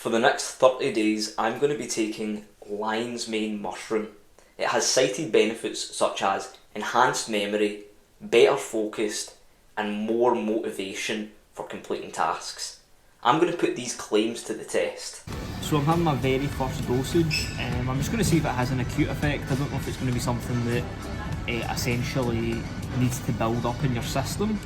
For the next 30 days, I'm going to be taking Lionsmane Mushroom. It has cited benefits such as enhanced memory, better focused, and more motivation for completing tasks. I'm going to put these claims to the test. So I'm having my very first dosage. I'm just going to see if it has an acute effect. I don't know if it's going to be something that essentially needs to build up in your system,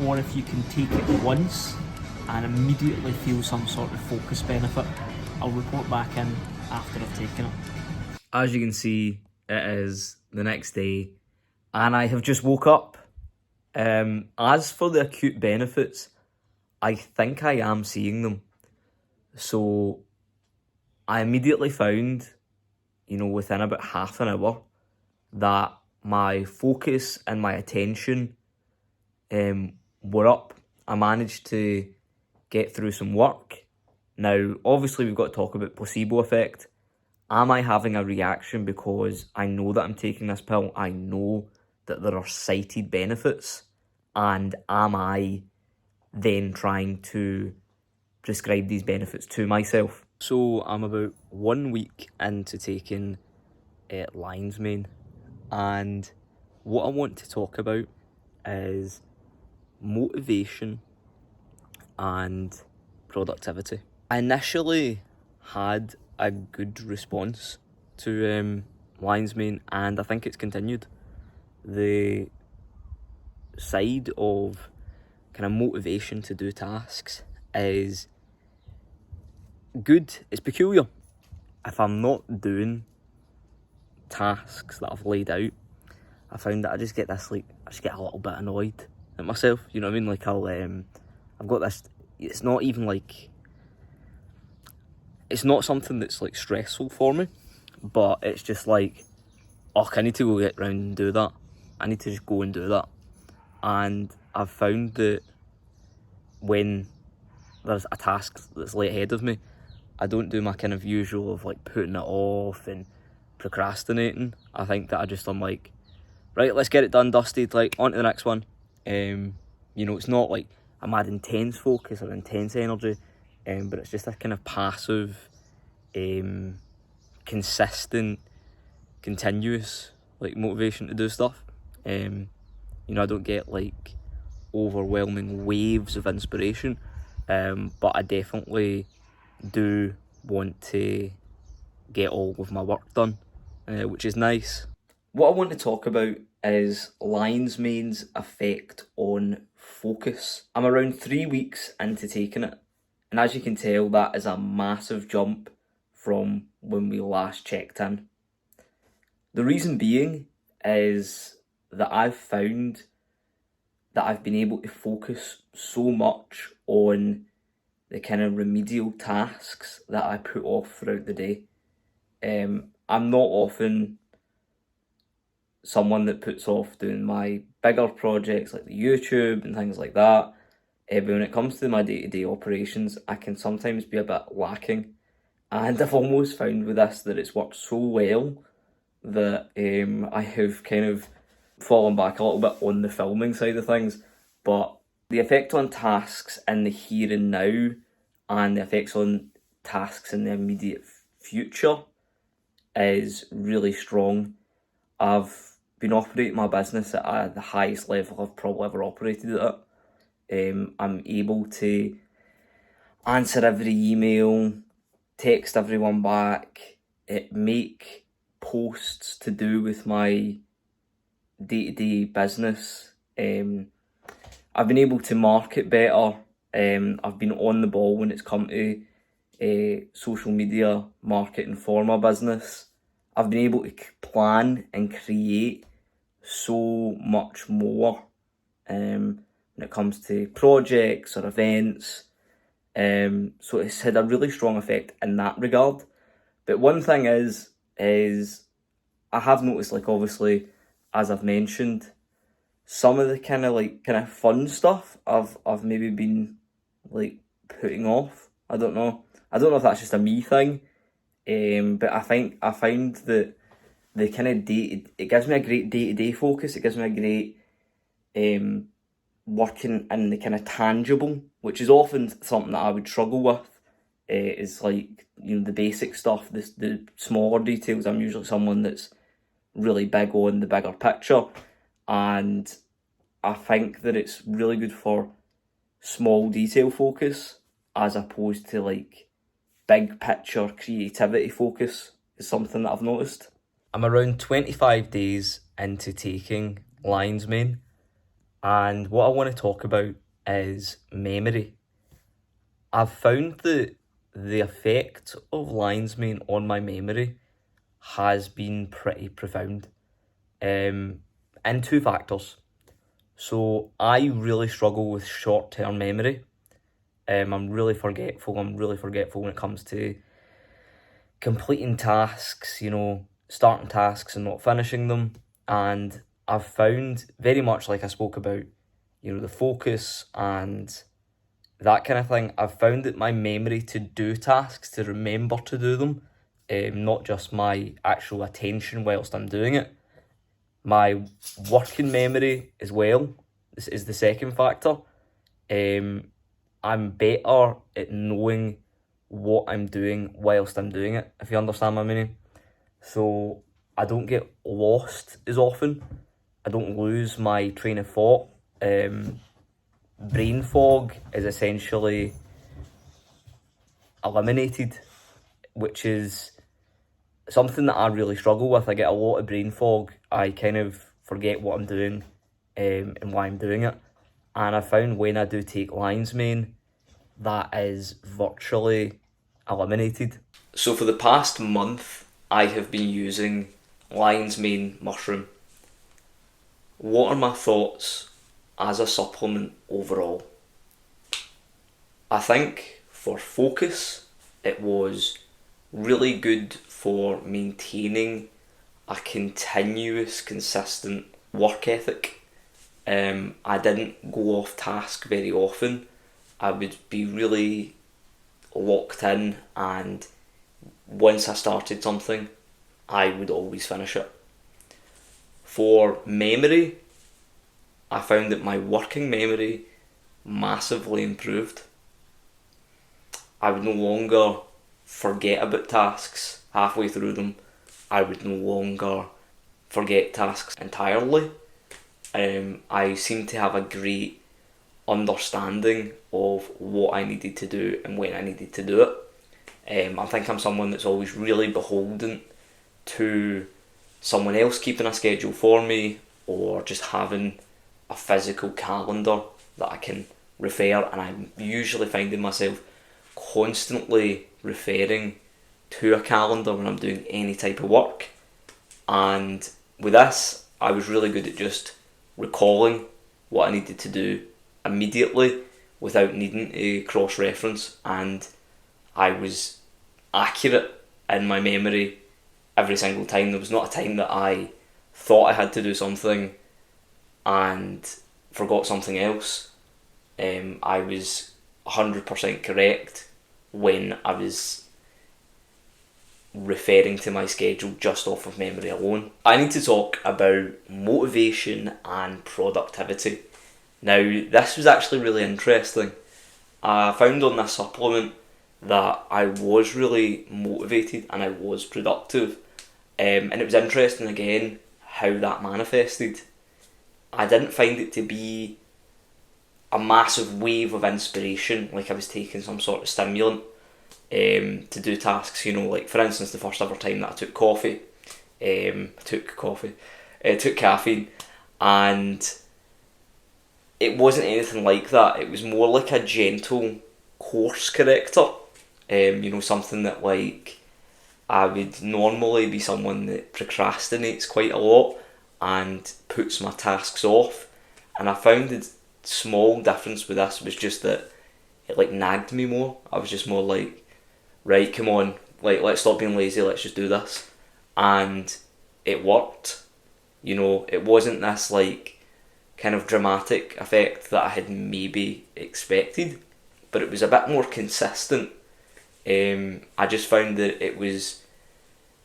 or if you can take it once and immediately feel some sort of focus benefit. I'll report back in after I've taken it. As you can see, it is the next day and I have just woke up. As for the acute benefits, I think I am seeing them. So I immediately found, within about half an hour, that my focus and my attention were up. I managed to get through some work. Now, obviously, we've got to talk about placebo effect. Am I having a reaction because I know that I'm taking this pill? I know that there are cited benefits. And am I then trying to prescribe these benefits to myself? So I'm about 1 week into taking Lionsmane, and what I want to talk about is motivation and productivity. I initially had a good response to Lionsmane, and I think it's continued. The side of kind of motivation to do tasks is good. It's peculiar. If I'm not doing tasks that I've laid out, I found that I just get this, I just get a little bit annoyed at myself, you know what I mean? Like I've got this, it's not even it's not something that's stressful for me, but it's just oh, I need to go get round and do that. I need to just go and do that. And I've found that when there's a task that's lay ahead of me, I don't do my kind of usual of putting it off and procrastinating. I think that I'm right, let's get it done, dusted, on to the next one. It's not a mad intense focus or intense energy, but it's just a kind of passive, consistent, continuous motivation to do stuff. I don't get overwhelming waves of inspiration, but I definitely do want to get all of my work done, which is nice. What I want to talk about is Lionsmane's effect on focus. I'm around 3 weeks into taking it, and as you can tell, that is a massive jump from when we last checked in. The reason being is that I've found that I've been able to focus so much on the kind of remedial tasks that I put off throughout the day. I'm not often someone that puts off doing my bigger projects like the YouTube and things like that. But when it comes to my day-to-day operations, I can sometimes be a bit lacking. And I've almost found with this that it's worked so well that I have kind of fallen back a little bit on the filming side of things. But the effect on tasks in the here and now and the effects on tasks in the immediate future is really strong. I've been operating my business at the highest level I've probably ever operated at it. I'm able to answer every email, text everyone back, make posts to do with my day-to-day business. I've been able to market better. I've been on the ball when it's come to social media marketing for my business. I've been able to plan and create so much more when it comes to projects or events. So it's had a really strong effect in that regard. But one thing is I have noticed, obviously, as I've mentioned, some of the kind of fun stuff I've maybe been putting off. I don't know if that's just a me thing. But I find that the kind of it gives me a great day-to-day focus. It gives me a great working in the kind of tangible, which is often something that I would struggle with is like, the basic stuff, the smaller details. I'm usually someone that's really big on the bigger picture, and I think that it's really good for small detail focus as opposed to like big picture creativity focus, is something that I've noticed. I'm around 25 days into taking Lionsmane, and what I want to talk about is memory. I've found that the effect of Lionsmane on my memory has been pretty profound, in two factors. So I really struggle with short-term memory. I'm really forgetful. I'm really forgetful when it comes to completing tasks, starting tasks and not finishing them. And I've found, very much like I spoke about, the focus and that kind of thing, I've found that my memory to do tasks, to remember to do them, not just my actual attention whilst I'm doing it, my working memory as well, this is the second factor. I'm better at knowing what I'm doing whilst I'm doing it, if you understand my meaning. So I don't get lost as often. I don't lose my train of thought. Brain fog is essentially eliminated, which is something that I really struggle with. I get a lot of brain fog. I kind of forget what I'm doing and why I'm doing it. And I found when I do take Lionsmane, that is virtually eliminated. So for the past month, I have been using Lionsmane Mushroom. What are my thoughts as a supplement overall? I think for focus, it was really good for maintaining a continuous, consistent work ethic. I didn't go off task very often. I would be really locked in, and once I started something, I would always finish it. For memory, I found that my working memory massively improved. I would no longer forget about tasks halfway through them. I would no longer forget tasks entirely. I seem to have a great understanding of what I needed to do and when I needed to do it. I think I'm someone that's always really beholden to someone else keeping a schedule for me, or just having a physical calendar that I can refer, and I'm usually finding myself constantly referring to a calendar when I'm doing any type of work. And with this, I was really good at just recalling what I needed to do immediately without needing to cross-reference, and I was accurate in my memory every single time. There was not a time that I thought I had to do something and forgot something else. I was 100% correct when I was referring to my schedule just off of memory alone. I need to talk about motivation and productivity. Now, this was actually really interesting. I found on this supplement that I was really motivated and I was productive. And it was interesting again how that manifested. I didn't find it to be a massive wave of inspiration, like I was taking some sort of stimulant to do tasks, like for instance the first ever time that I took took caffeine, and it wasn't anything like that. It was more like a gentle course corrector, something that, like, I would normally be someone that procrastinates quite a lot and puts my tasks off, and I found the small difference with this was just that it like nagged me more. I was just more like, right, come on, like, let's stop being lazy, let's just do this. And it worked. It wasn't this like kind of dramatic effect that I had maybe expected, but it was a bit more consistent. I just found that it was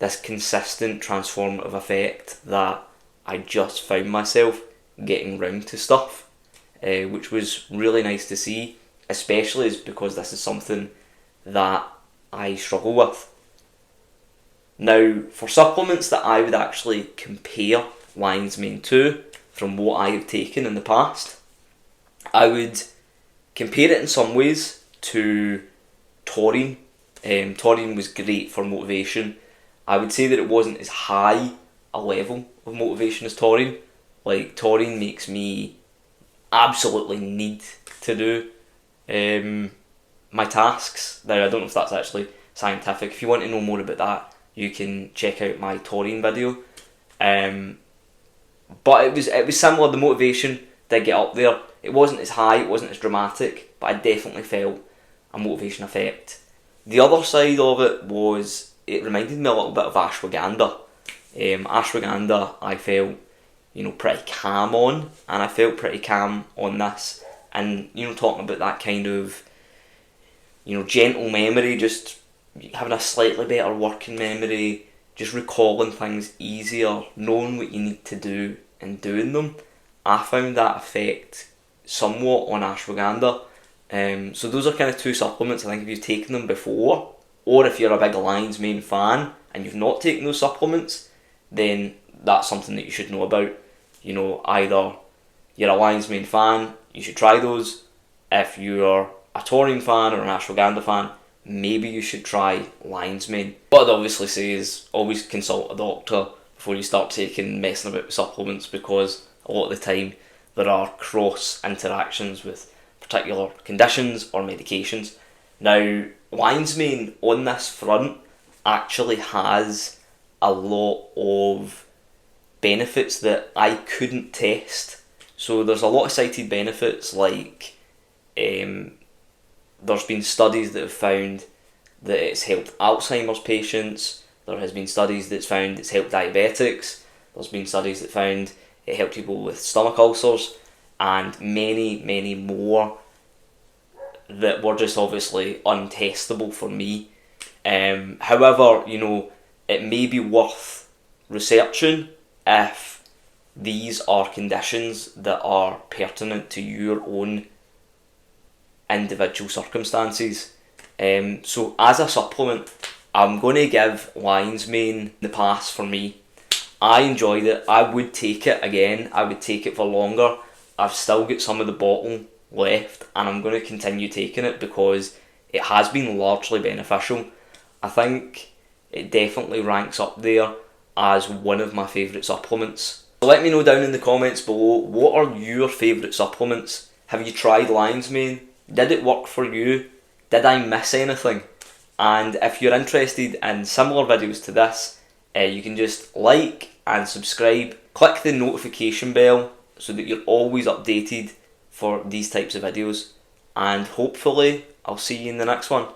this consistent transformative effect that I just found myself getting round to stuff, which was really nice to see, especially because this is something that I struggle with. Now, for supplements that I would actually compare Lionsmane to, from what I have taken in the past, I would compare it in some ways to taurine. Taurine was great for motivation. I would say that it wasn't as high a level of motivation as taurine. Like, taurine makes me absolutely need to do my tasks. Now, I don't know if that's actually scientific. If you want to know more about that, you can check out my taurine video. But it was similar. The motivation did get up there. It wasn't as high, it wasn't as dramatic, but I definitely felt a motivation effect. The other side of it was, it reminded me a little bit of ashwagandha. Ashwagandha I felt, pretty calm on, and I felt pretty calm on this. And, talking about that kind of, gentle memory, just having a slightly better working memory, just recalling things easier, knowing what you need to do and doing them. I found that effect somewhat on ashwagandha. So those are kind of two supplements. I think if you've taken them before, or if you're a big Lionsmane fan and you've not taken those supplements, then that's something that you should know about. Either you're a Lionsmane fan, you should try those. If you're a taurine fan or an ashwagandha fan, maybe you should try Lionsmane. What I'd obviously say is always consult a doctor before you start messing about with supplements, because a lot of the time there are cross interactions with particular conditions or medications. Now, Lionsmane on this front actually has a lot of benefits that I couldn't test. So there's a lot of cited benefits, like there's been studies that have found that it's helped Alzheimer's patients. There has been studies that's found it's helped diabetics. There's been studies that found it helped people with stomach ulcers, and many, many more that were just obviously untestable for me. However, it may be worth researching if these are conditions that are pertinent to your own individual circumstances. So as a supplement, I'm going to give Lionsmane the pass for me. I enjoyed it. I would take it again. I would take it for longer. I've still got some of the bottle left, and I'm going to continue taking it because it has been largely beneficial. I think it definitely ranks up there as one of my favourite supplements. So let me know down in the comments below, what are your favourite supplements? Have you tried Lionsmane? Did it work for you? Did I miss anything? And if you're interested in similar videos to this, you can just like and subscribe. Click the notification bell so that you're always updated for these types of videos. And hopefully I'll see you in the next one.